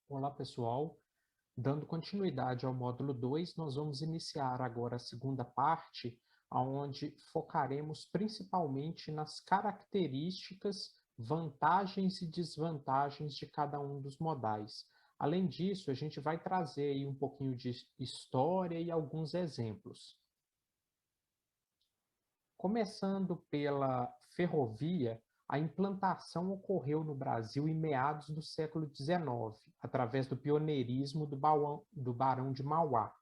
Olá, pessoal. Dando continuidade ao módulo 2, nós vamos iniciar agora a segunda parte, onde focaremos principalmente nas características, vantagens e desvantagens de cada um dos modais. Além disso, a gente vai trazer aí um pouquinho de história e alguns exemplos. Começando pela ferrovia, a implantação ocorreu no Brasil em meados do século XIX, através do pioneirismo do Barão de Mauá.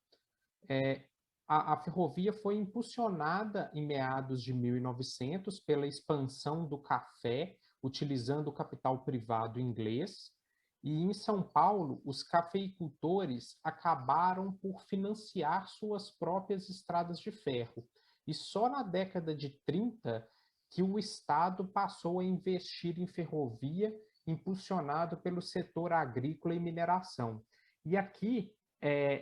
É, a ferrovia foi impulsionada em meados de 1900 pela expansão do café, utilizando o capital privado inglês, e em São Paulo, os cafeicultores acabaram por financiar suas próprias estradas de ferro. E só na década de 30 que o Estado passou a investir em ferrovia, impulsionado pelo setor agrícola e mineração. E aqui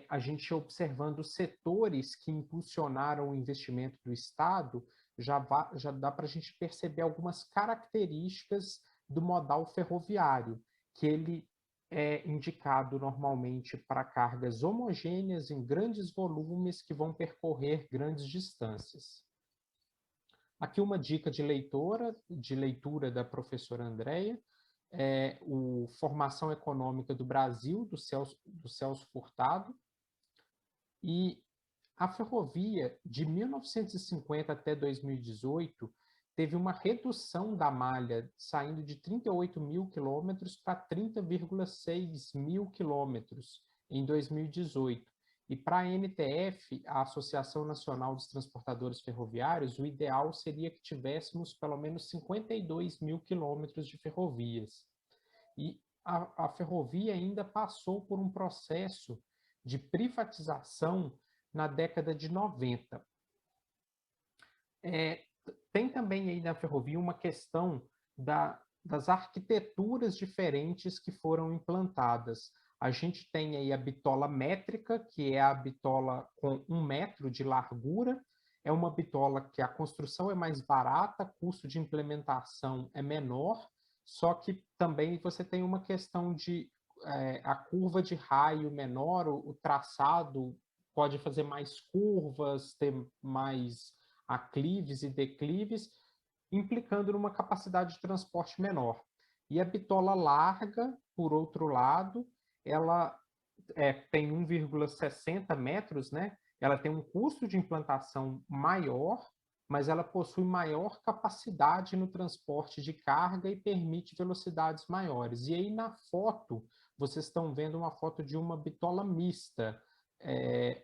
a gente observando os setores que impulsionaram o investimento do Estado, já dá para a gente perceber algumas características do modal ferroviário, que ele é indicado normalmente para cargas homogêneas em grandes volumes que vão percorrer grandes distâncias. Aqui uma dica de leitura da professora Andréia, o Formação Econômica do Brasil, do Celso Furtado, e a ferrovia, de 1950 até 2018, teve uma redução da malha, saindo de 38 mil quilômetros para 30,6 mil quilômetros em 2018. E para a NTF, a Associação Nacional dos Transportadores Ferroviários, o ideal seria que tivéssemos pelo menos 52 mil quilômetros de ferrovias. E a ferrovia ainda passou por um processo de privatização na década de 90. Tem também aí na ferrovia uma questão das arquiteturas diferentes que foram implantadas. A gente tem aí a bitola métrica, que é a bitola com 1 metro de largura. É uma bitola que a construção é mais barata, custo de implementação é menor, só que também você tem uma questão de a curva de raio menor, o traçado pode fazer mais curvas, ter mais aclives e declives, implicando numa capacidade de transporte menor. E a bitola larga, por outro lado, ela tem 1,60 metros, né? Ela tem um custo de implantação maior, mas ela possui maior capacidade no transporte de carga e permite velocidades maiores. E aí na foto, vocês estão vendo uma foto de uma bitola mista,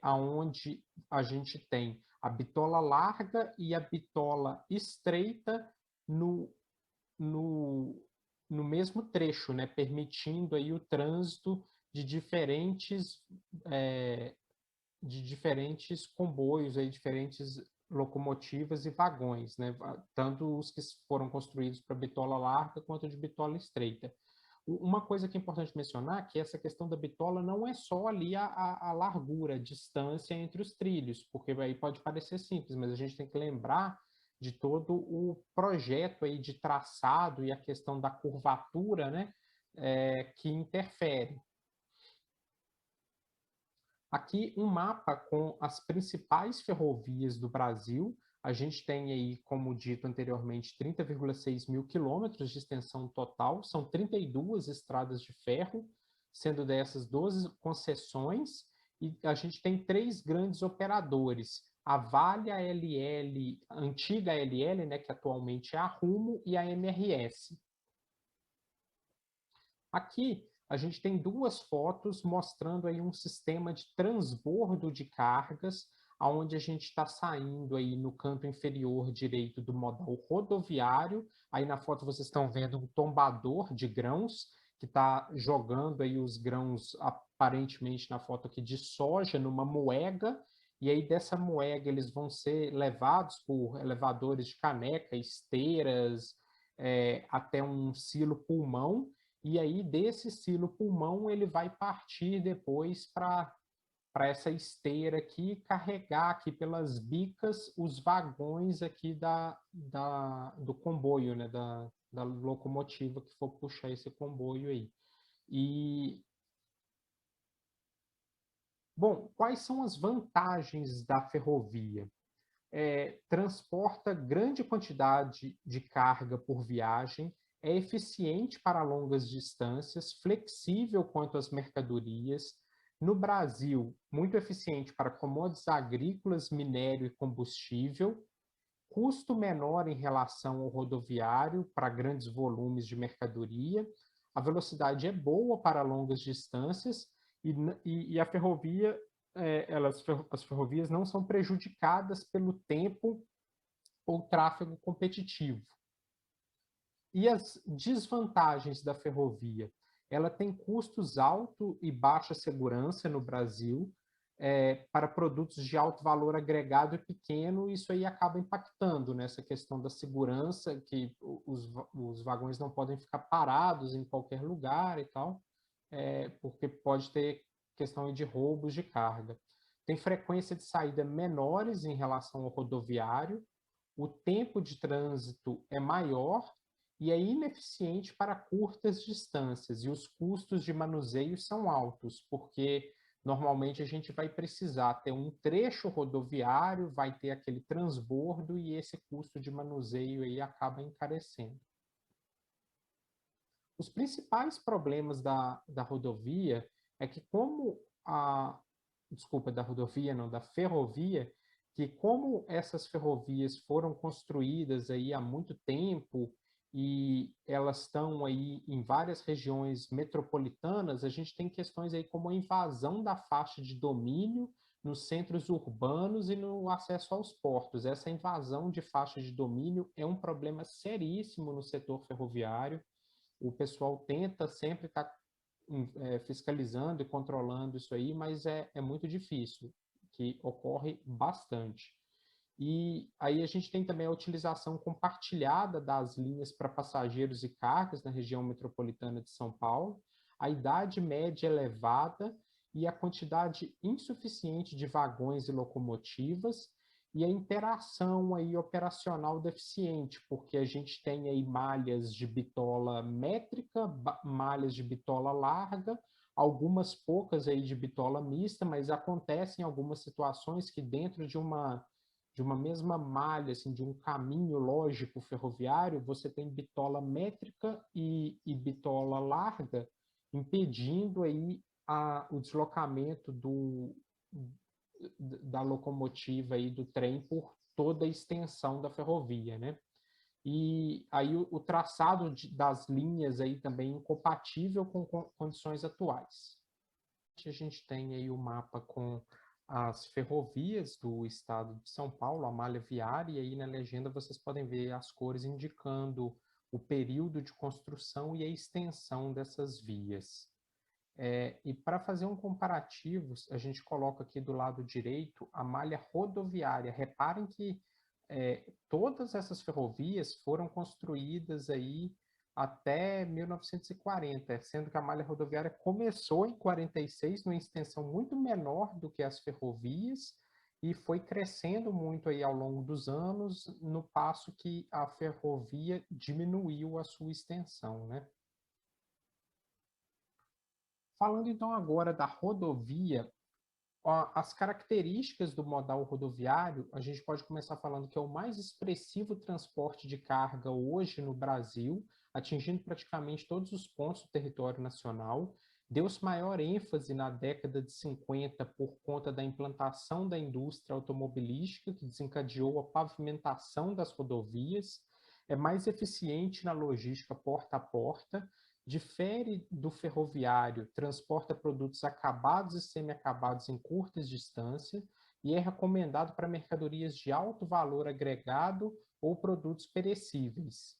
aonde a gente tem a bitola larga e a bitola estreita no, no, no mesmo trecho, né? Permitindo aí o trânsito de é, diferentes comboios, aí, diferentes locomotivas e vagões, né? Tanto os que foram construídos para bitola larga quanto de bitola estreita. Uma coisa que é importante mencionar é que essa questão da bitola não é só ali a largura, a distância entre os trilhos, porque aí pode parecer simples, mas a gente tem que lembrar de todo o projeto aí de traçado e a questão da curvatura, né, que interfere. Aqui um mapa com as principais ferrovias do Brasil. A gente tem aí, como dito anteriormente, 30,6 mil quilômetros de extensão total. São 32 estradas de ferro, sendo dessas 12 concessões. E a gente tem 3 grandes operadores. A Vale, a LL, a antiga LL, né, que atualmente é a Rumo, e a MRS. Aqui a gente tem duas fotos mostrando aí um sistema de transbordo de cargas, aonde a gente está saindo aí no canto inferior direito do modal rodoviário. Aí na foto vocês estão vendo um tombador de grãos que está jogando aí os grãos, aparentemente na foto aqui, de soja numa moega, e aí dessa moega eles vão ser levados por elevadores de caneca, esteiras, até um silo pulmão, e aí desse silo pulmão ele vai partir depois para essa esteira aqui, carregar aqui pelas bicas os vagões aqui do comboio, né, da locomotiva que for puxar esse comboio aí. E Bom, quais são as vantagens da ferrovia? Transporta grande quantidade de carga por viagem, é eficiente para longas distâncias, flexível quanto às mercadorias. No Brasil, muito eficiente para commodities agrícolas, minério e combustível, custo menor em relação ao rodoviário para grandes volumes de mercadoria, a velocidade é boa para longas distâncias e a ferrovia, as ferrovias não são prejudicadas pelo tempo ou tráfego competitivo. E as desvantagens da ferrovia? Ela tem custos altos e baixa segurança no Brasil, para produtos de alto valor agregado e pequeno, isso aí acaba impactando nessa questão da segurança, que os vagões não podem ficar parados em qualquer lugar e tal, porque pode ter questão de roubos de carga. Tem frequência de saída menores em relação ao rodoviário, o tempo de trânsito é maior e é ineficiente para curtas distâncias, e os custos de manuseio são altos, porque normalmente a gente vai precisar ter um trecho rodoviário, vai ter aquele transbordo e esse custo de manuseio aí acaba encarecendo. Os principais problemas da rodovia é que como desculpa, da rodovia, não, da ferrovia, que como essas ferrovias foram construídas aí há muito tempo e elas estão aí em várias regiões metropolitanas, a gente tem questões aí como a invasão da faixa de domínio nos centros urbanos e no acesso aos portos. Essa invasão de faixa de domínio é um problema seríssimo no setor ferroviário. O pessoal tenta sempre estar fiscalizando e controlando isso aí, mas é muito difícil, que ocorre bastante. E aí a gente tem também a utilização compartilhada das linhas para passageiros e cargas na região metropolitana de São Paulo, a idade média elevada e a quantidade insuficiente de vagões e locomotivas, e a interação aí operacional deficiente, porque a gente tem aí malhas de bitola métrica, malhas de bitola larga, algumas poucas aí de bitola mista, mas acontecem algumas situações que dentro de uma mesma malha, assim, de um caminho lógico ferroviário, você tem bitola métrica e bitola larga, impedindo aí o deslocamento da locomotiva e do trem por toda a extensão da ferrovia, né? E aí o traçado das linhas aí também incompatível com condições atuais. A gente tem aí o mapa com as ferrovias do estado de São Paulo, a malha viária, e aí na legenda vocês podem ver as cores indicando o período de construção e a extensão dessas vias. E para fazer um comparativo, a gente coloca aqui do lado direito a malha rodoviária. Reparem que todas essas ferrovias foram construídas aí até 1940, sendo que a malha rodoviária começou em 46, numa extensão muito menor do que as ferrovias, e foi crescendo muito aí ao longo dos anos, no passo que a ferrovia diminuiu a sua extensão, né? Falando então agora da rodovia, as características do modal rodoviário, a gente pode começar falando que é o mais expressivo transporte de carga hoje no Brasil, atingindo praticamente todos os pontos do território nacional. Deu-se maior ênfase na década de 50 por conta da implantação da indústria automobilística, que desencadeou a pavimentação das rodovias, é mais eficiente na logística porta a porta, difere do ferroviário, transporta produtos acabados e semi-acabados em curtas distâncias e é recomendado para mercadorias de alto valor agregado ou produtos perecíveis.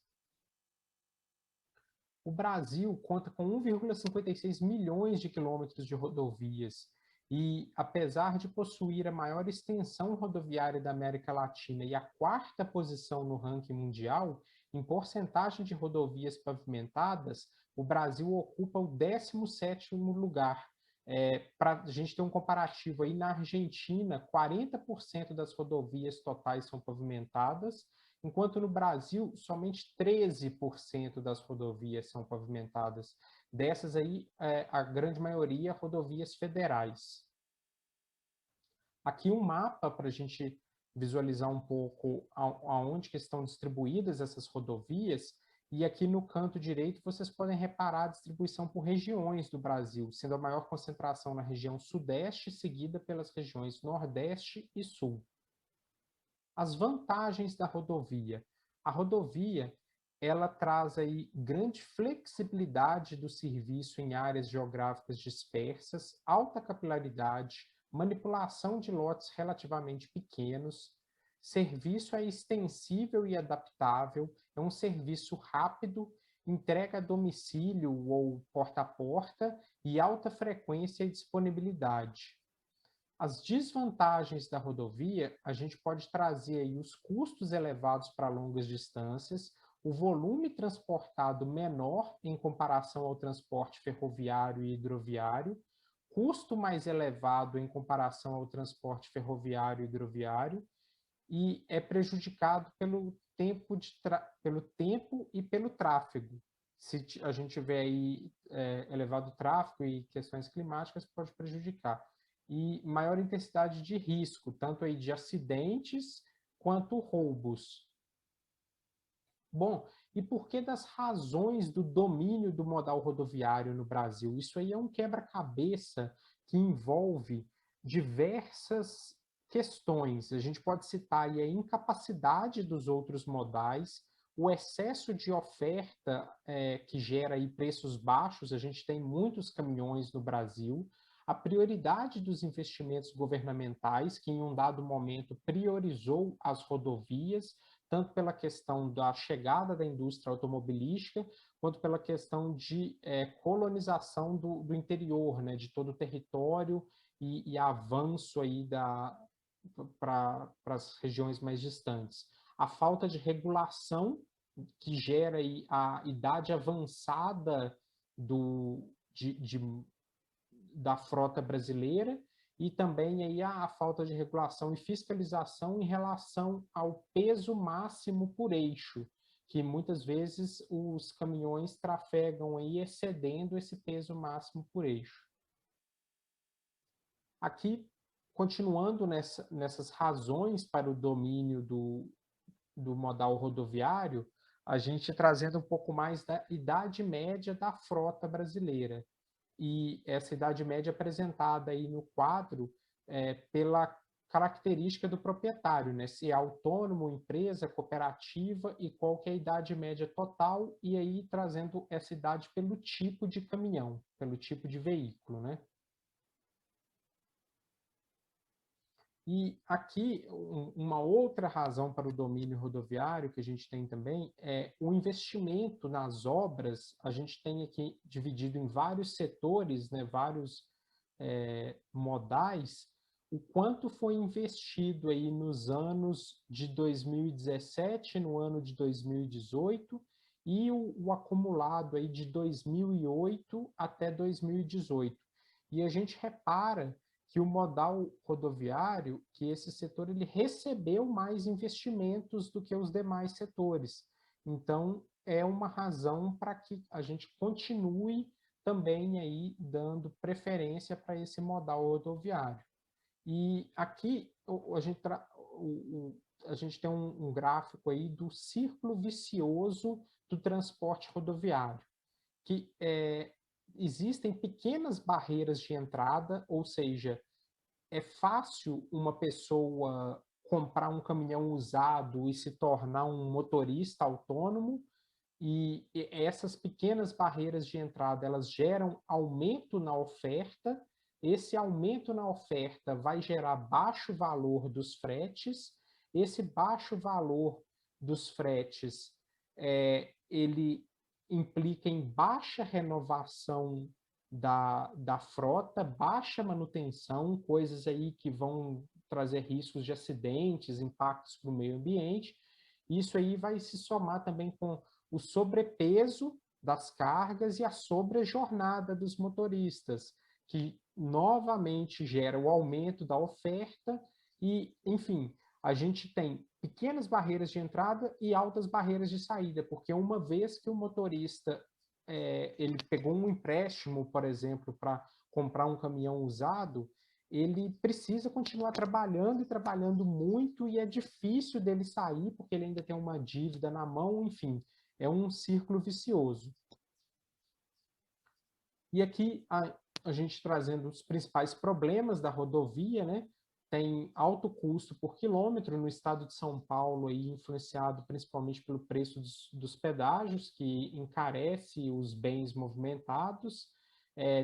O Brasil conta com 1,56 milhões de quilômetros de rodovias e, apesar de possuir a maior extensão rodoviária da América Latina e a quarta posição no ranking mundial, em porcentagem de rodovias pavimentadas, o Brasil ocupa o 17º lugar. Para a gente ter um comparativo aí, na Argentina, 40% das rodovias totais são pavimentadas, enquanto no Brasil, somente 13% das rodovias são pavimentadas. Dessas aí, a grande maioria rodovias federais. Aqui um mapa para a gente visualizar um pouco aonde que estão distribuídas essas rodovias, e aqui no canto direito vocês podem reparar a distribuição por regiões do Brasil, sendo a maior concentração na região sudeste, seguida pelas regiões nordeste e sul. As vantagens da rodovia. A rodovia, ela traz aí grande flexibilidade do serviço em áreas geográficas dispersas, alta capilaridade, manipulação de lotes relativamente pequenos, serviço é extensível e adaptável, é um serviço rápido, entrega a domicílio ou porta a porta e alta frequência e disponibilidade. As desvantagens da rodovia, a gente pode trazer aí os custos elevados para longas distâncias, o volume transportado menor em comparação ao transporte ferroviário e hidroviário, custo mais elevado em comparação ao transporte ferroviário e hidroviário, e é prejudicado pelo tempo e pelo tráfego. Se a gente tiver aí elevado tráfego e questões climáticas, pode prejudicar. E maior intensidade de risco, tanto aí de acidentes quanto roubos. Bom, e por que das razões do domínio do modal rodoviário no Brasil? Isso aí é um quebra-cabeça que envolve diversas questões. A gente pode citar aí a incapacidade dos outros modais, o excesso de oferta que gera aí preços baixos, a gente tem muitos caminhões no Brasil, a prioridade dos investimentos governamentais, que em um dado momento priorizou as rodovias, tanto pela questão da chegada da indústria automobilística, quanto pela questão de colonização do interior, né, de todo o território e avanço aí para as regiões mais distantes. A falta de regulação que gera aí a idade avançada da frota brasileira e também aí a falta de regulação e fiscalização em relação ao peso máximo por eixo, que muitas vezes os caminhões trafegam aí excedendo esse peso máximo por eixo. Aqui, continuando nessas razões para o domínio do modal rodoviário, a gente trazendo um pouco mais da idade média da frota brasileira. E essa idade média apresentada aí no quadro pela característica do proprietário, né? Se é autônomo, empresa, cooperativa e qual que é a idade média total, e aí trazendo essa idade pelo tipo de caminhão, pelo tipo de veículo, né? E aqui, uma outra razão para o domínio rodoviário que a gente tem também é o investimento nas obras. A gente tem aqui dividido em vários setores, né, vários modais, o quanto foi investido aí nos anos de 2017, no ano de 2018, e o acumulado aí de 2008 até 2018. E a gente repara que o modal rodoviário, que esse setor ele recebeu mais investimentos do que os demais setores. Então, é uma razão para que a gente continue também aí dando preferência para esse modal rodoviário. E aqui a gente tem um gráfico aí do círculo vicioso do transporte rodoviário, que existem pequenas barreiras de entrada, ou seja, é fácil uma pessoa comprar um caminhão usado e se tornar um motorista autônomo, e essas pequenas barreiras de entrada, elas geram aumento na oferta, esse aumento na oferta vai gerar baixo valor dos fretes, esse baixo valor dos fretes, ele implica em baixa renovação da frota, baixa manutenção, coisas aí que vão trazer riscos de acidentes, impactos para o meio ambiente. Isso aí vai se somar também com o sobrepeso das cargas e a sobrejornada dos motoristas, que novamente gera o aumento da oferta e, enfim, a gente tem pequenas barreiras de entrada e altas barreiras de saída, porque uma vez que o motorista ele pegou um empréstimo, por exemplo, para comprar um caminhão usado, ele precisa continuar trabalhando e trabalhando muito, e é difícil dele sair, porque ele ainda tem uma dívida na mão, enfim, é um círculo vicioso. E aqui a gente trazendo os principais problemas da rodovia, né? Tem alto custo por quilômetro no estado de São Paulo, aí, influenciado principalmente pelo preço dos pedágios, que encarece os bens movimentados.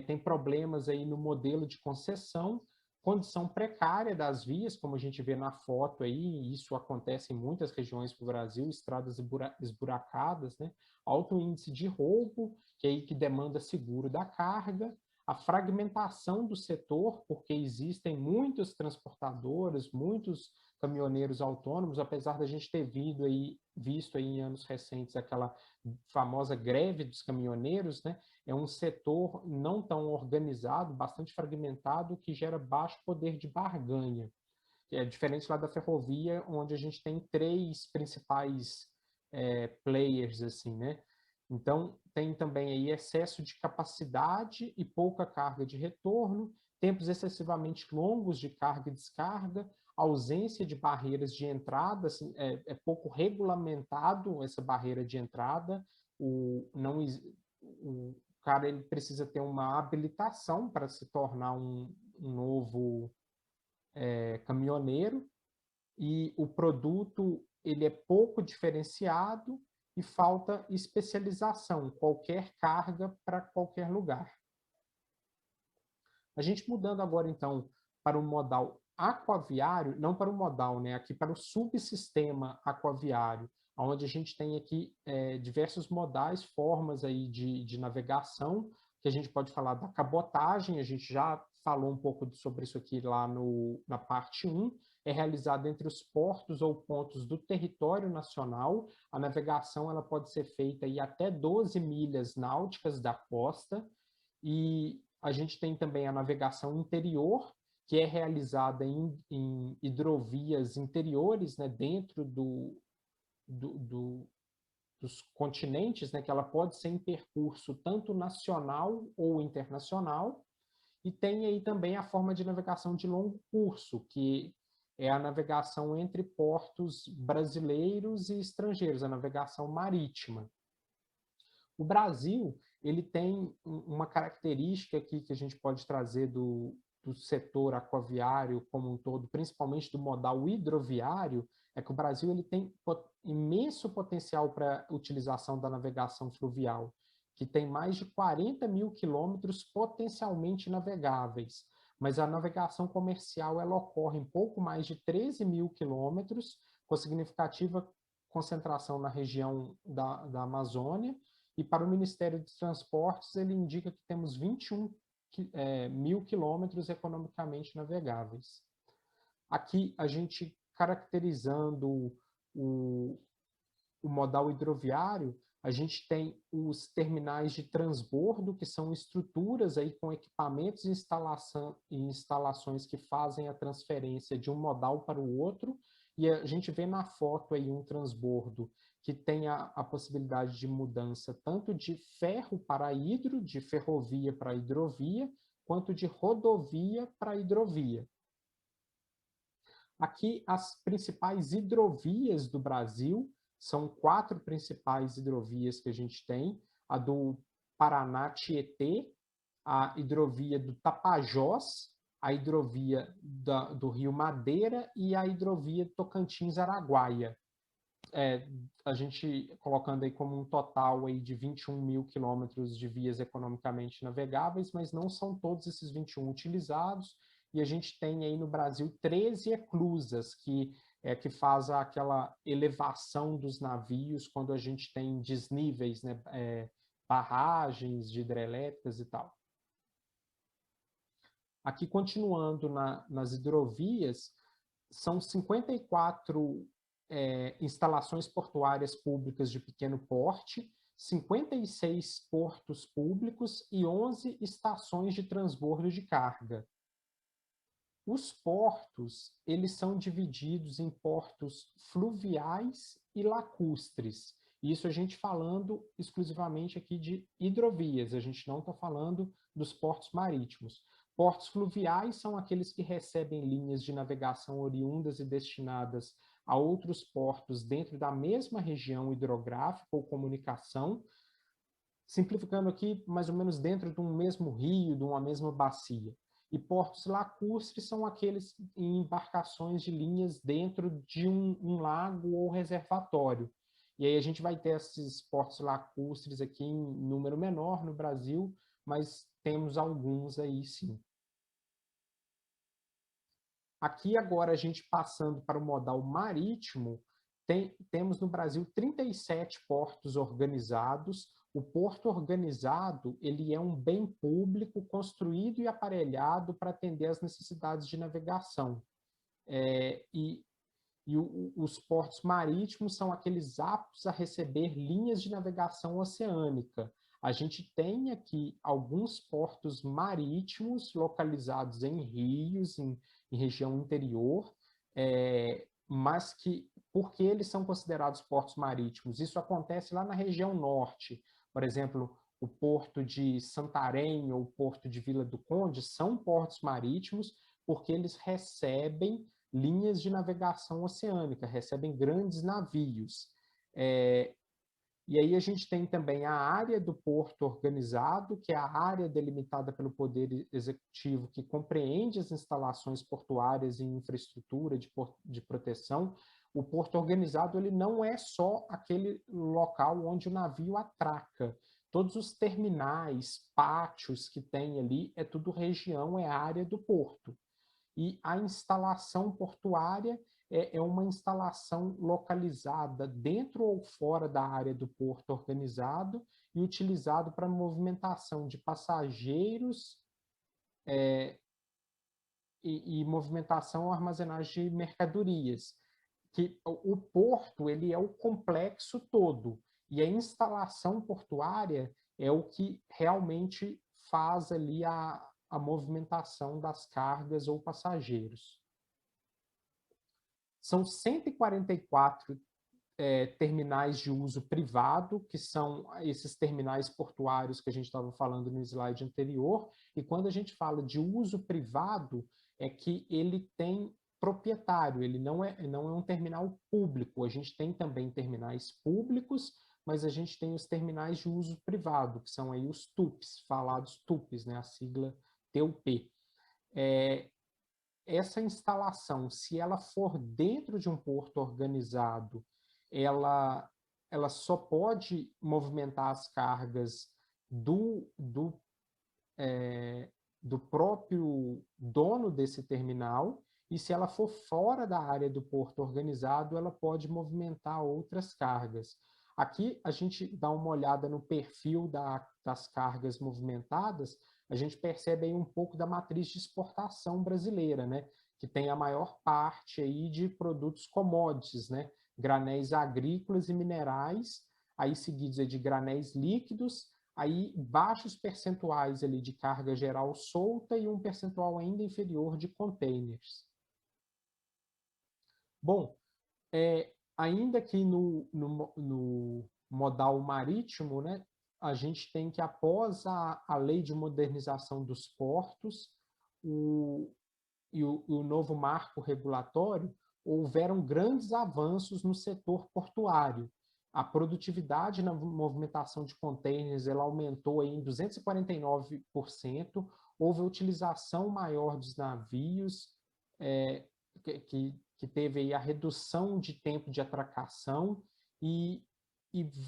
Tem problemas aí no modelo de concessão, condição precária das vias, como a gente vê na foto aí, isso acontece em muitas regiões do Brasil, estradas esburacadas, né? Alto índice de roubo, que demanda seguro da carga, a fragmentação do setor, porque existem muitos transportadores, muitos caminhoneiros autônomos, apesar da gente ter visto aí em anos recentes aquela famosa greve dos caminhoneiros, né? É um setor não tão organizado, bastante fragmentado, que gera baixo poder de barganha. É diferente lá da ferrovia, onde a gente tem três principais players, assim, né? Então, tem também aí excesso de capacidade e pouca carga de retorno, tempos excessivamente longos de carga e descarga, ausência de barreiras de entrada, assim, é pouco regulamentado essa barreira de entrada, o cara ele precisa ter uma habilitação para se tornar um novo caminhoneiro, e o produto ele é pouco diferenciado e falta especialização, qualquer carga para qualquer lugar. A gente mudando agora, então, para o modal aquaviário, não para o modal, né? Aqui para o subsistema aquaviário, onde a gente tem aqui diversos modais, formas aí de navegação, que a gente pode falar da cabotagem, a gente já falou um pouco sobre isso aqui lá na parte 1, é realizada entre os portos ou pontos do território nacional. A navegação ela pode ser feita aí até 12 milhas náuticas da costa, e a gente tem também a navegação interior, que é realizada em hidrovias interiores, né, dentro dos continentes, né, que ela pode ser em percurso tanto nacional ou internacional. E tem aí também a forma de navegação de longo curso, que é a navegação entre portos brasileiros e estrangeiros, a navegação marítima. O Brasil, ele tem uma característica aqui que a gente pode trazer do setor aquaviário como um todo, principalmente do modal hidroviário, é que o Brasil ele tem imenso potencial para utilização da navegação fluvial, que tem mais de 40 mil quilômetros potencialmente navegáveis, mas a navegação comercial ela ocorre em pouco mais de 13 mil quilômetros, com significativa concentração na região da Amazônia, e para o Ministério dos Transportes ele indica que temos 21 mil quilômetros economicamente navegáveis. Aqui a gente caracterizando o modal hidroviário, a gente tem os terminais de transbordo, que são estruturas aí com equipamentos e instalações que fazem a transferência de um modal para o outro, e a gente vê na foto aí um transbordo que tem a possibilidade de mudança tanto de ferro para hidro, de ferrovia para hidrovia, quanto de rodovia para hidrovia. Aqui, as principais hidrovias do Brasil, são 4 principais hidrovias que a gente tem, a do Paraná-Tietê, a hidrovia do Tapajós, a hidrovia do Rio Madeira e a hidrovia Tocantins-Araguaia. A gente colocando aí como um total aí de 21 mil quilômetros de vias economicamente navegáveis, mas não são todos esses 21 utilizados, e a gente tem aí no Brasil 13 eclusas, que faz aquela elevação dos navios quando a gente tem desníveis, né, barragens de hidrelétricas e tal. Aqui, continuando nas hidrovias, são 54 instalações portuárias públicas de pequeno porte, 56 portos públicos e 11 estações de transbordo de carga. Os portos, eles são divididos em portos fluviais e lacustres. Isso a gente falando exclusivamente aqui de hidrovias, a gente não está falando dos portos marítimos. Portos fluviais são aqueles que recebem linhas de navegação oriundas e destinadas a outros portos dentro da mesma região hidrográfica ou comunicação, simplificando aqui, mais ou menos dentro de um mesmo rio, de uma mesma bacia. E portos lacustres são aqueles em embarcações de linhas dentro de um lago ou reservatório. E aí a gente vai ter esses portos lacustres aqui em número menor no Brasil, mas temos alguns aí sim. Aqui agora a gente passando para o modal marítimo, temos no Brasil 37 portos organizados. O porto organizado, ele é um bem público construído e aparelhado para atender às necessidades de navegação. Os portos marítimos são aqueles aptos a receber linhas de navegação oceânica. A gente tem aqui alguns portos marítimos localizados em rios, em região interior, mas que, por que eles são considerados portos marítimos? Isso acontece lá na região norte. Por exemplo, o porto de Santarém ou o porto de Vila do Conde são portos marítimos porque eles recebem linhas de navegação oceânica, recebem grandes navios. E aí a gente tem também a área do porto organizado, que é a área delimitada pelo Poder Executivo, que compreende as instalações portuárias e infraestrutura de proteção. O porto organizado ele não é só aquele local onde o navio atraca. Todos os terminais, pátios que tem ali, é tudo região, é área do porto. E a instalação portuária é uma instalação localizada dentro ou fora da área do porto organizado e utilizado para movimentação de passageiros e movimentação ou armazenagem de mercadorias. Que o porto ele é o complexo todo e a instalação portuária é o que realmente faz ali a movimentação das cargas ou passageiros. São 144 terminais de uso privado, que são esses terminais portuários que a gente estava falando no slide anterior, e quando a gente fala de uso privado, é que ele tem proprietário, ele não é um terminal público, a gente tem também terminais públicos, mas a gente tem os terminais de uso privado, que são aí os TUPs, falados TUPs, né, a sigla TUP. Essa instalação, se ela for dentro de um porto organizado, ela só pode movimentar as cargas do próprio dono desse terminal, e se ela for fora da área do porto organizado, ela pode movimentar outras cargas. Aqui a gente dá uma olhada no perfil das cargas movimentadas, a gente percebe aí um pouco da matriz de exportação brasileira, né? Que tem a maior parte aí de produtos commodities, né? Granéis agrícolas e minerais, aí seguidos de granéis líquidos, aí baixos percentuais ali de carga geral solta e um percentual ainda inferior de containers. Bom, ainda que no modal marítimo, né, a gente tem que, após a lei de modernização dos portos e o novo marco regulatório, houveram grandes avanços no setor portuário. A produtividade na movimentação de contêineres ela aumentou em 249%, houve utilização maior dos navios, que teve aí a redução de tempo de atracação e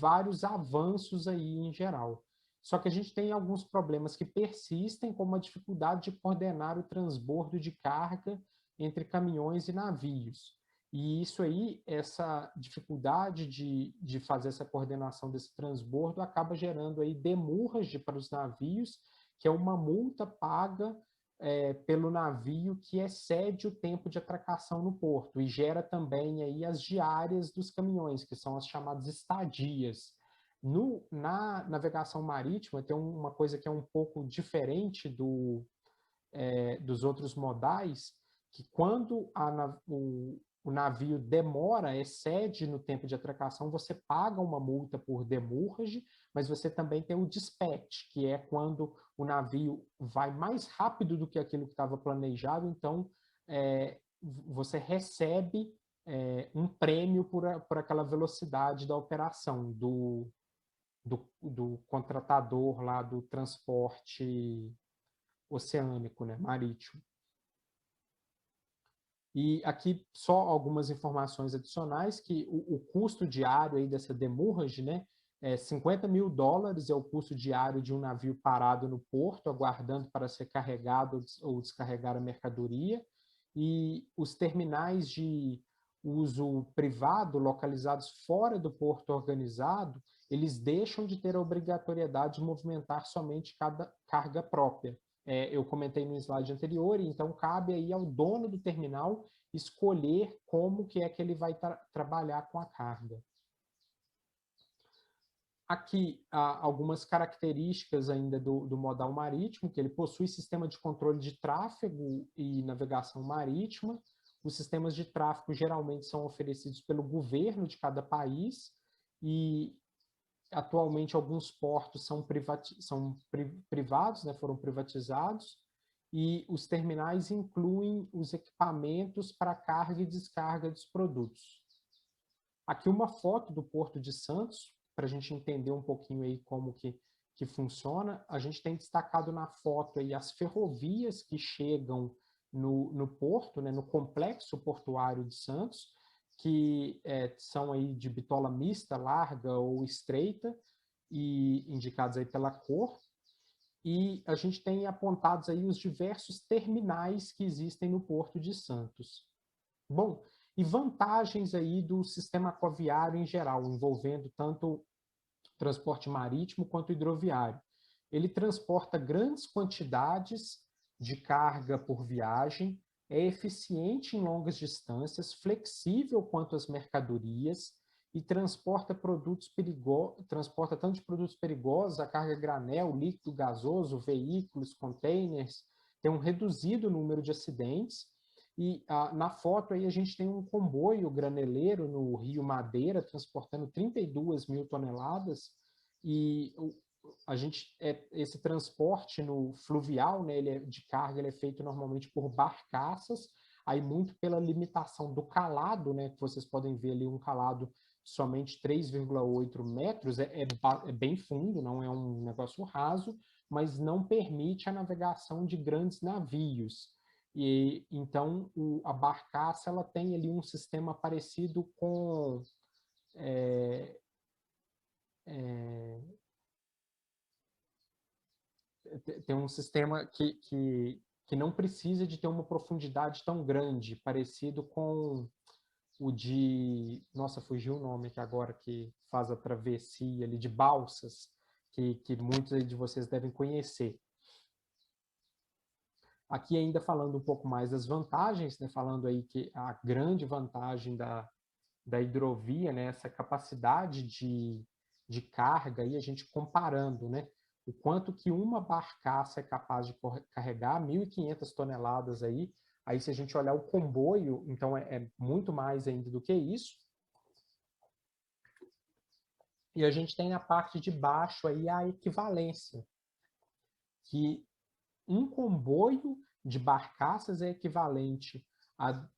vários avanços aí em geral. Só que a gente tem alguns problemas que persistem, como a dificuldade de coordenar o transbordo de carga entre caminhões e navios. E isso aí, essa dificuldade de fazer essa coordenação desse transbordo acaba gerando aí demurrage para os navios, que é uma multa paga pelo navio que excede o tempo de atracação no porto e gera também aí as diárias dos caminhões, que são as chamadas estadias. Na navegação marítima tem uma coisa que é um pouco diferente dos outros modais, que quando o navio demora, excede no tempo de atracação, você paga uma multa por demurrage, mas você também tem o dispatch, que é quando o navio vai mais rápido do que aquilo que estava planejado, então você recebe um prêmio por aquela velocidade da operação do contratador lá do transporte oceânico, né, marítimo. E aqui só algumas informações adicionais, que o custo diário aí dessa demurrage, né, $50 mil é o custo diário de um navio parado no porto, aguardando para ser carregado ou descarregar a mercadoria, e os terminais de uso privado localizados fora do porto organizado, eles deixam de ter a obrigatoriedade de movimentar somente cada carga própria. Eu comentei no slide anterior, então cabe aí ao dono do terminal escolher como que é que ele vai trabalhar com a carga. Aqui há algumas características ainda do modal marítimo, que ele possui sistema de controle de tráfego e navegação marítima. Os sistemas de tráfego geralmente são oferecidos pelo governo de cada país e atualmente alguns portos são privados, né, foram privatizados, e os terminais incluem os equipamentos para carga e descarga dos produtos. Aqui uma foto do Porto de Santos, para a gente entender um pouquinho aí como que funciona. A gente tem destacado na foto aí as ferrovias que chegam no porto, né, no complexo portuário de Santos, que são aí de bitola mista, larga ou estreita, e indicados aí pela cor. E a gente tem apontados aí os diversos terminais que existem no Porto de Santos. Bom, e vantagens aí do sistema aquaviário em geral, envolvendo tanto transporte marítimo quanto hidroviário. Ele transporta grandes quantidades de carga por viagem, é eficiente em longas distâncias, flexível quanto às mercadorias e transporta tanto de produtos perigosos, a carga granel, líquido gasoso, veículos, containers, tem um reduzido número de acidentes. E na foto aí a gente tem um comboio graneleiro no Rio Madeira, transportando 32 mil toneladas, e esse transporte no fluvial, né, de carga, ele é feito normalmente por barcaças, aí muito pela limitação do calado, né, que vocês podem ver ali um calado de somente 3,8 metros, é bem fundo, não é um negócio raso, mas não permite a navegação de grandes navios. E então a barcaça ela tem ali um sistema parecido com tem um sistema que não precisa de ter uma profundidade tão grande, parecido com o de, nossa, fugiu o nome aqui agora, que faz a travessia ali de balsas, que muitos aí de vocês devem conhecer. Aqui ainda falando um pouco mais das vantagens, né, falando aí que a grande vantagem da hidrovia, né, essa capacidade de carga, aí a gente comparando, né, o quanto que uma barcaça é capaz de carregar, 1.500 toneladas aí se a gente olhar o comboio, então é muito mais ainda do que isso. E a gente tem na parte de baixo aí a equivalência, que um comboio de barcaças é equivalente a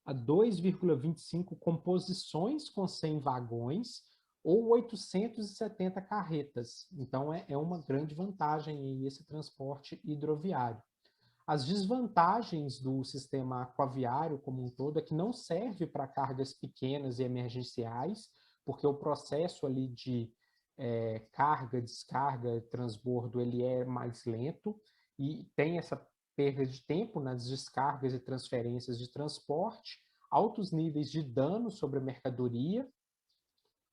2,25 composições com 100 vagões ou 870 carretas. Então, é uma grande vantagem esse transporte hidroviário. As desvantagens do sistema aquaviário como um todo é que não serve para cargas pequenas e emergenciais, porque o processo ali de carga, descarga, transbordo, ele é mais lento e tem essa perda de tempo nas descargas e transferências de transporte, altos níveis de dano sobre a mercadoria,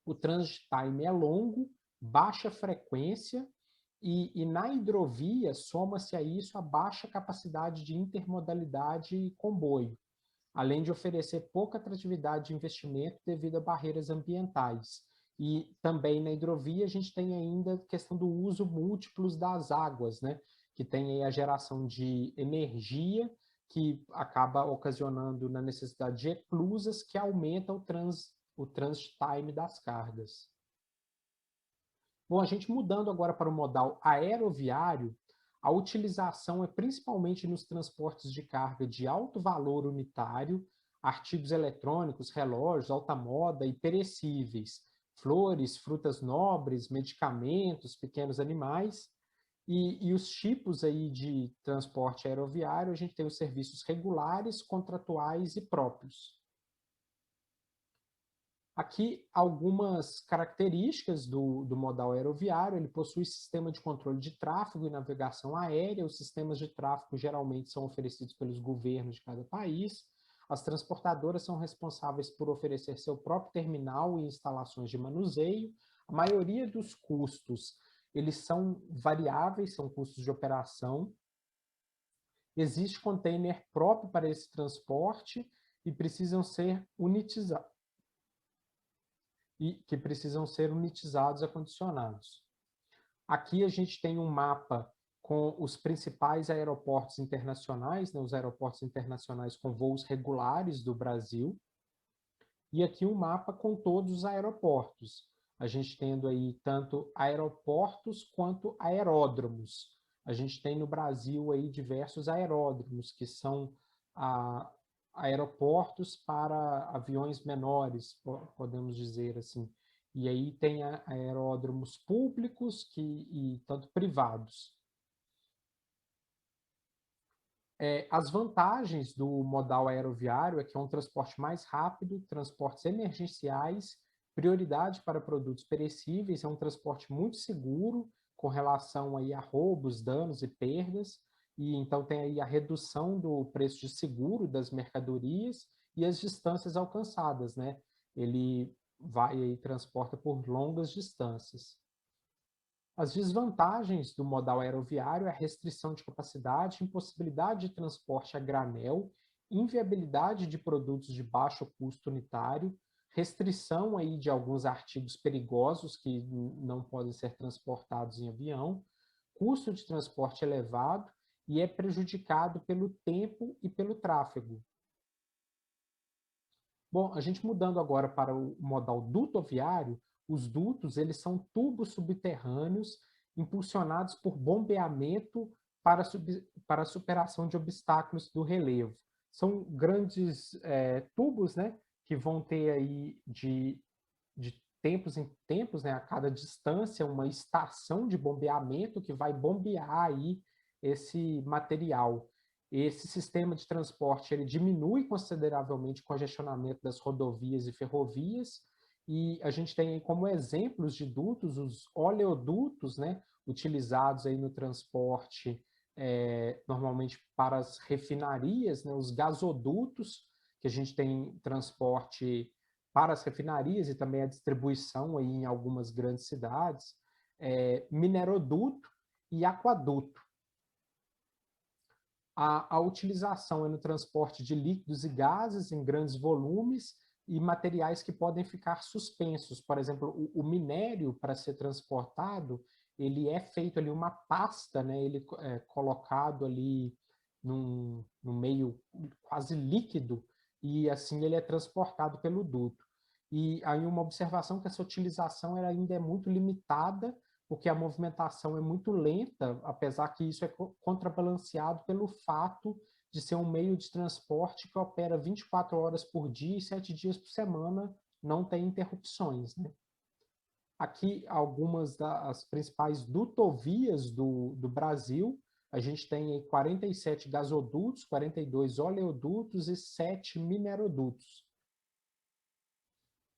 o transit time é longo, baixa frequência e na hidrovia soma-se a isso a baixa capacidade de intermodalidade e comboio, além de oferecer pouca atratividade de investimento devido a barreiras ambientais. E também na hidrovia a gente tem ainda a questão do uso múltiplos das águas, né? Que tem aí a geração de energia que acaba ocasionando na necessidade de eclusas que aumenta o transit time das cargas. Bom, a gente mudando agora para o modal aeroviário, a utilização é principalmente nos transportes de carga de alto valor unitário, artigos eletrônicos, relógios, alta moda e perecíveis, flores, frutas nobres, medicamentos, pequenos animais. E os tipos aí de transporte aeroviário, a gente tem os serviços regulares, contratuais e próprios. Aqui, algumas características do modal aeroviário: ele possui sistema de controle de tráfego e navegação aérea. Os sistemas de tráfego geralmente são oferecidos pelos governos de cada país. As transportadoras são responsáveis por oferecer seu próprio terminal e instalações de manuseio. A maioria dos custos, eles são variáveis, são custos de operação. Existe container próprio para esse transporte e precisam ser unitizados acondicionados. Aqui a gente tem um mapa com os principais aeroportos internacionais, né, os aeroportos internacionais com voos regulares do Brasil, e aqui um mapa com todos os aeroportos. A gente tendo aí tanto aeroportos quanto aeródromos. A gente tem no Brasil aí diversos aeródromos, que são aeroportos para aviões menores, podemos dizer assim. E aí tem aeródromos públicos e tanto privados. As vantagens do modal aeroviário é que é um transporte mais rápido, transportes emergenciais, prioridade para produtos perecíveis, é um transporte muito seguro com relação aí a roubos, danos e perdas, e então tem aí a redução do preço de seguro das mercadorias e as distâncias alcançadas, né? Ele vai aí transporta por longas distâncias. As desvantagens do modal aeroviário é a restrição de capacidade, impossibilidade de transporte a granel, inviabilidade de produtos de baixo custo unitário, restrição aí de alguns artigos perigosos que não podem ser transportados em avião, custo de transporte elevado e é prejudicado pelo tempo e pelo tráfego. Bom, a gente mudando agora para o modal dutoviário, os dutos eles são tubos subterrâneos impulsionados por bombeamento para a superação de obstáculos do relevo. São grandes tubos, né, que vão ter aí de tempos em tempos, né, a cada distância, uma estação de bombeamento que vai bombear aí esse material. Esse sistema de transporte ele diminui consideravelmente o congestionamento das rodovias e ferrovias, e a gente tem aí como exemplos de dutos os oleodutos, né, utilizados aí no transporte normalmente para as refinarias, né, os gasodutos, que a gente tem transporte para as refinarias e também a distribuição aí em algumas grandes cidades, mineroduto e aquaduto. A utilização é no transporte de líquidos e gases em grandes volumes e materiais que podem ficar suspensos. Por exemplo, o minério, para ser transportado, ele é feito ali uma pasta, né? Ele é colocado ali no meio quase líquido e assim ele é transportado pelo duto. E aí uma observação que essa utilização ela ainda é muito limitada, porque a movimentação é muito lenta, apesar que isso é contrabalanceado pelo fato de ser um meio de transporte que opera 24 horas por dia e 7 dias por semana, não tem interrupções, né? Aqui algumas das principais dutovias do Brasil. A gente tem 47 gasodutos, 42 oleodutos e 7 minerodutos.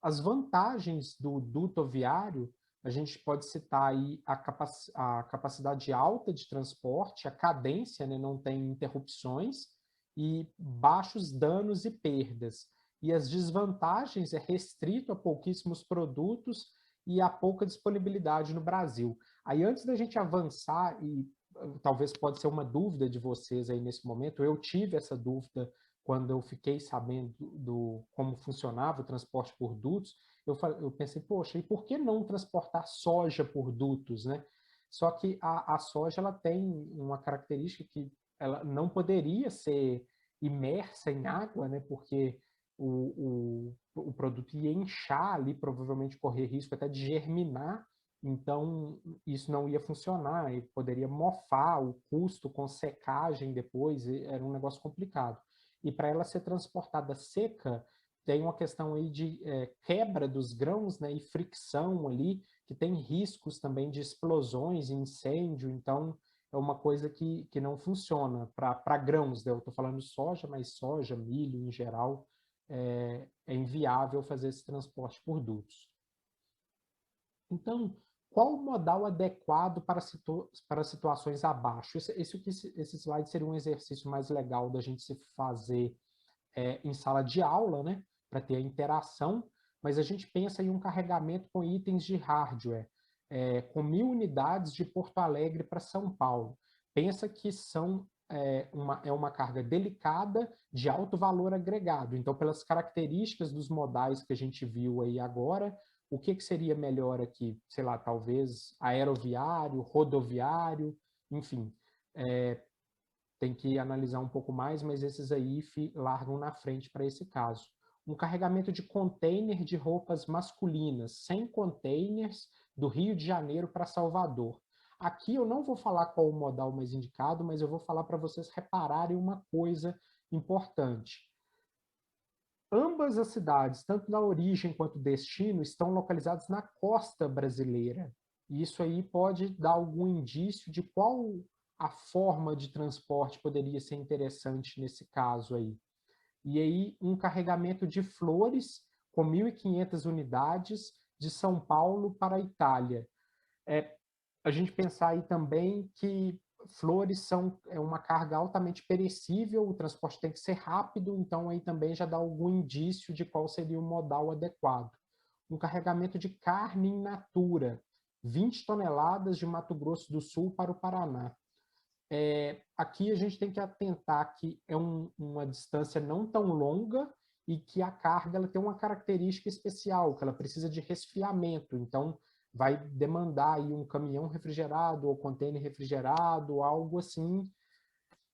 As vantagens do duto viário, a gente pode citar aí a capacidade alta de transporte, a cadência, né, não tem interrupções, e baixos danos e perdas. E as desvantagens é restrito a pouquíssimos produtos e a pouca disponibilidade no Brasil. Aí antes da gente avançar, e talvez pode ser uma dúvida de vocês aí nesse momento, eu tive essa dúvida quando eu fiquei sabendo como funcionava o transporte por dutos, eu pensei, poxa, e por que não transportar soja por dutos, né? Só que a soja ela tem uma característica que ela não poderia ser imersa em água, né? Porque o produto ia inchar ali, provavelmente correr risco até de germinar Então, isso não ia funcionar e poderia mofar o custo com secagem depois, era um negócio complicado. E para ela ser transportada seca, tem uma questão aí de quebra dos grãos, né, e fricção ali, que tem riscos também de explosões e incêndio, então é uma coisa que não funciona para grãos, né? Eu estou falando soja, mas soja, milho em geral, é inviável fazer esse transporte por dutos. Então, qual o modal adequado para situações abaixo? Esse slide seria um exercício mais legal da gente se fazer em sala de aula, né? Para ter a interação, mas a gente pensa em um carregamento com itens de hardware, com 1.000 unidades de Porto Alegre para São Paulo. Pensa que uma carga delicada de alto valor agregado. Então, pelas características dos modais que a gente viu aí agora, o que seria melhor aqui? Sei lá, talvez aeroviário, rodoviário, enfim. Tem que analisar um pouco mais, mas esses aí largam na frente para esse caso. Um carregamento de container de roupas masculinas, 100 containers do Rio de Janeiro para Salvador. Aqui eu não vou falar qual o modal mais indicado, mas eu vou falar para vocês repararem uma coisa importante. Ambas as cidades, tanto na origem quanto destino, estão localizadas na costa brasileira. E isso aí pode dar algum indício de qual a forma de transporte poderia ser interessante nesse caso aí. E aí, um carregamento de flores com 1.500 unidades de São Paulo para a Itália. A gente pensar aí também que flores é uma carga altamente perecível, o transporte tem que ser rápido, então aí também já dá algum indício de qual seria o modal adequado. Um carregamento de carne in natura, 20 toneladas de Mato Grosso do Sul para o Paraná. Aqui a gente tem que atentar que é uma distância não tão longa e que a carga ela tem uma característica especial, que ela precisa de resfriamento, então vai demandar aí um caminhão refrigerado ou container refrigerado, algo assim,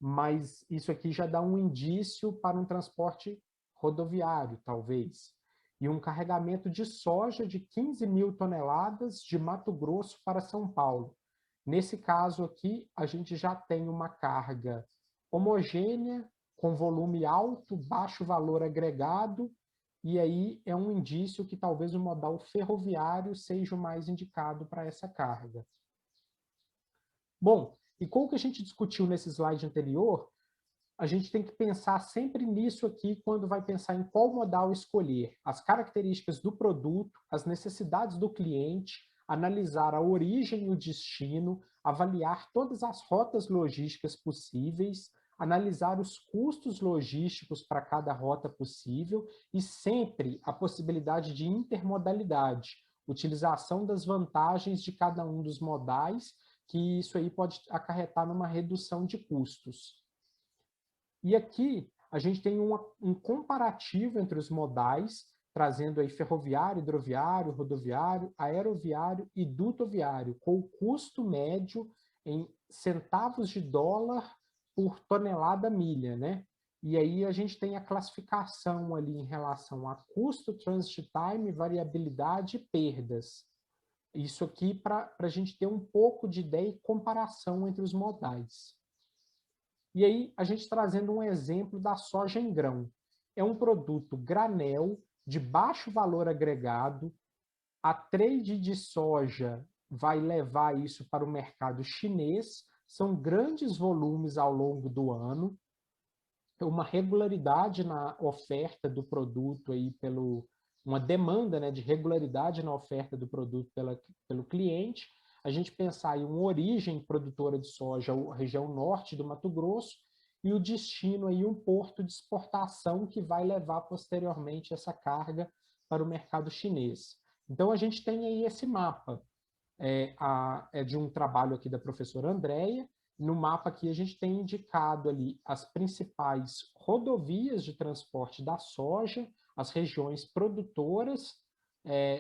mas isso aqui já dá um indício para um transporte rodoviário, talvez. E um carregamento de soja de 15.000 toneladas de Mato Grosso para São Paulo. Nesse caso aqui, a gente já tem uma carga homogênea, com volume alto, baixo valor agregado, e aí é um indício que talvez o modal ferroviário seja o mais indicado para essa carga. Bom, e como que a gente discutiu nesse slide anterior, a gente tem que pensar sempre nisso aqui quando vai pensar em qual modal escolher, as características do produto, as necessidades do cliente, analisar a origem e o destino, avaliar todas as rotas logísticas possíveis, analisar os custos logísticos para cada rota possível e sempre a possibilidade de intermodalidade, utilização das vantagens de cada um dos modais, que isso aí pode acarretar numa redução de custos. E aqui a gente tem um comparativo entre os modais, trazendo aí ferroviário, hidroviário, rodoviário, aeroviário e dutoviário, com o custo médio em centavos de dólar por tonelada milha, né? E aí a gente tem a classificação ali em relação a custo, transit time, variabilidade e perdas. Isso aqui para a gente ter um pouco de ideia e comparação entre os modais. E aí, a gente trazendo um exemplo da soja em grão. É um produto granel, de baixo valor agregado. A trade de soja vai levar isso para o mercado chinês. São grandes volumes ao longo do ano. Uma regularidade na oferta do produto aí uma demanda, né, de regularidade na oferta do produto pelo cliente. A gente pensar em uma origem produtora de soja, a região norte do Mato Grosso, e o destino aí um porto de exportação que vai levar posteriormente essa carga para o mercado chinês. Então a gente tem aí esse mapa, é de um trabalho aqui da professora Andréia. No mapa aqui a gente tem indicado ali as principais rodovias de transporte da soja, as regiões produtoras,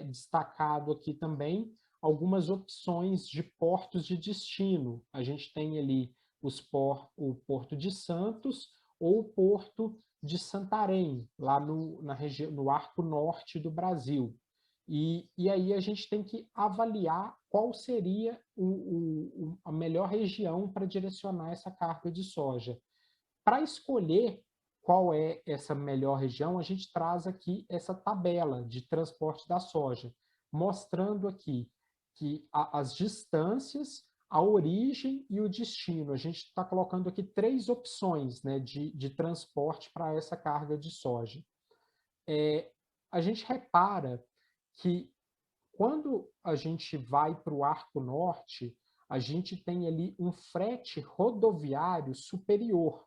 destacado aqui também algumas opções de portos de destino. A gente tem ali o Porto de Santos ou o Porto de Santarém, lá no Arco Norte do Brasil. E aí a gente tem que avaliar qual seria a melhor região para direcionar essa carga de soja. Para escolher qual é essa melhor região, a gente traz aqui essa tabela de transporte da soja, mostrando aqui que as distâncias, a origem e o destino. A gente está colocando aqui 3 opções, né, de transporte para essa carga de soja. A gente repara que quando a gente vai para o Arco Norte, a gente tem ali um frete rodoviário superior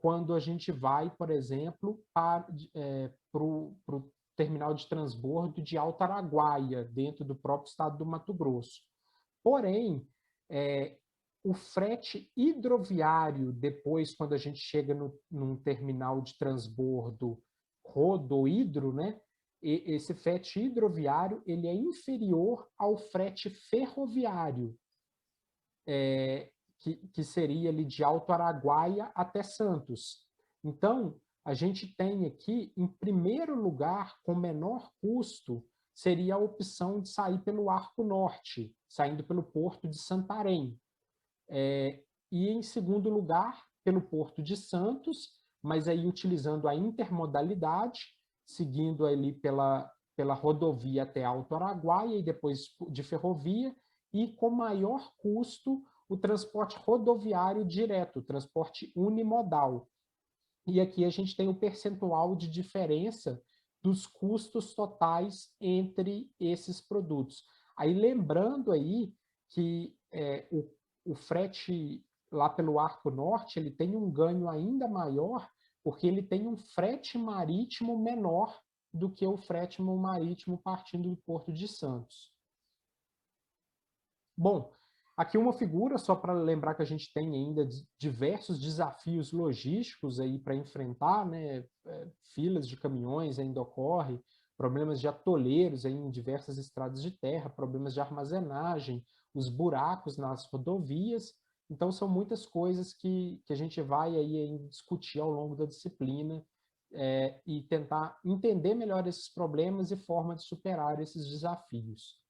quando a gente vai, por exemplo, para o terminal de transbordo de Alto Araguaia, dentro do próprio estado do Mato Grosso. Porém, o frete hidroviário, depois, quando a gente chega num terminal de transbordo rodohidro, né, esse frete hidroviário ele é inferior ao frete ferroviário, que seria ali de Alto Araguaia até Santos. Então, a gente tem aqui, em primeiro lugar, com menor custo, seria a opção de sair pelo Arco Norte, saindo pelo Porto de Santarém. E, em segundo lugar, pelo Porto de Santos, mas aí utilizando a intermodalidade, seguindo ali pela rodovia até Alto Araguaia e depois de ferrovia, e com maior custo o transporte rodoviário direto, o transporte unimodal. E aqui a gente tem o percentual de diferença dos custos totais entre esses produtos. Aí lembrando aí que o frete lá pelo Arco Norte, ele tem um ganho ainda maior, porque ele tem um frete marítimo menor do que o frete marítimo partindo do Porto de Santos. Bom, aqui uma figura, só para lembrar que a gente tem ainda diversos desafios logísticos aí para enfrentar, né? Filas de caminhões ainda ocorrem, problemas de atoleiros aí em diversas estradas de terra, problemas de armazenagem, os buracos nas rodovias. Então, são muitas coisas que a gente vai aí discutir ao longo da disciplina e tentar entender melhor esses problemas e forma de superar esses desafios.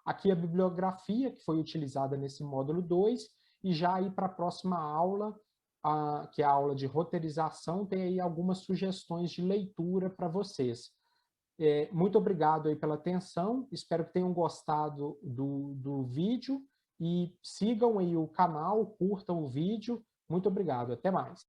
Aqui a bibliografia que foi utilizada nesse módulo 2, e já aí para a próxima aula, que é a aula de roteirização, tem aí algumas sugestões de leitura para vocês. Muito obrigado aí pela atenção, espero que tenham gostado do vídeo, e sigam aí o canal, curtam o vídeo. Muito obrigado, até mais.